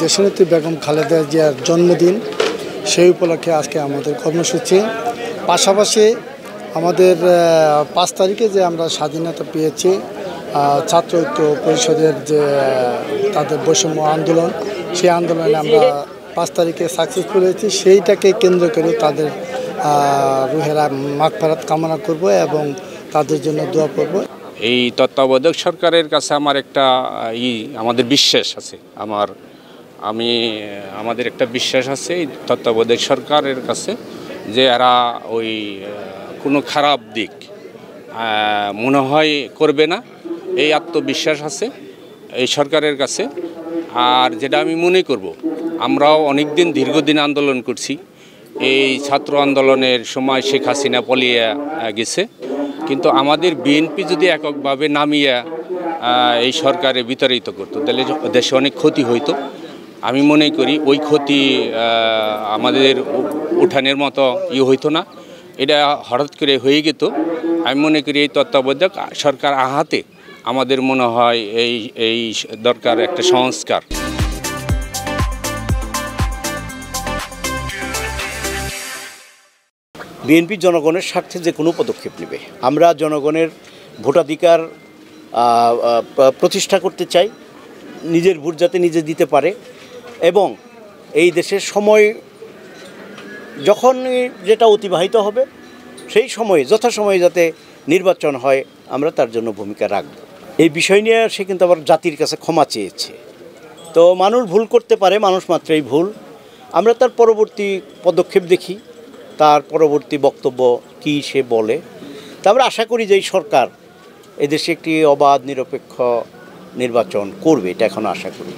দেশনেত্রী বেগম খালেদা জিয়ার জন্মদিন, সেই উপলক্ষে আজকে আমাদের কর্মসূচি। পাশাপাশি আমাদের 5 তারিখে যে আমরা স্বাধীনতা পেয়েছি, ছাত্র ঐক্য পরিষদের যে তাদের বৈষম্য আন্দোলন, সেই আন্দোলনে আমরা 5 তারিখে সাকসেসফুল হয়েছি। সেইটাকে কেন্দ্র করে তাদের রুহের মাগফিরাত কামনা করব এবং তাদের জন্য দোয়া করব। এই তত্ত্বাবধায়ক সরকারের কাছে আমার একটা আমাদের বিশ্বাস আছে, আমাদের একটা বিশ্বাস আছে এই তত্ত্বাবধায়ক সরকারের কাছে, যে এরা ওই কোনো খারাপ দিক মনে হয় করবে না, এই আত্মবিশ্বাস আছে এই সরকারের কাছে। আর যেটা আমি মনে করব, আমরাও অনেক দীর্ঘদিন আন্দোলন করছি। এই ছাত্র আন্দোলনের সময় শেখ হাসিনা পলিয়ে গেছে, কিন্তু আমাদের বিএনপি যদি এককভাবে নামিয়ে এই সরকারে বিতাড়িত করতো, তাহলে দেশে অনেক ক্ষতি হইতো। আমি মনে করি ওই ক্ষতি আমাদের উঠানের মতো হইতো না, এটা হঠাৎ করে হয়ে যেত। আমি মনে করি এই তত্ত্বাবধায়ক সরকার আহাতে আমাদের মনে হয় এই দরকার একটা সংস্কার। বিএনপি জনগণের স্বার্থে যে কোনো পদক্ষেপ নেবে। আমরা জনগণের ভোটাধিকার প্রতিষ্ঠা করতে চাই, নিজের ভোট যাতে নিজে দিতে পারে, এবং এই দেশের সময় যখন যেটা অতিবাহিত হবে সেই সময়ে যথাসময়ে যাতে নির্বাচন হয়, আমরা তার জন্য ভূমিকা রাখব। এই বিষয় নিয়ে সে কিন্তু আবার জাতির কাছে ক্ষমা চেয়েছে। তো মানুষ ভুল করতে পারে, মানুষ মাত্রই ভুল। আমরা তার পরবর্তী পদক্ষেপ দেখি, তার পরবর্তী বক্তব্য কি সে বলে। তা আমরা আশা করি যে এই সরকার এদেশে একটি অবাধ নিরপেক্ষ নির্বাচন করবে, এটা এখন আশা করি।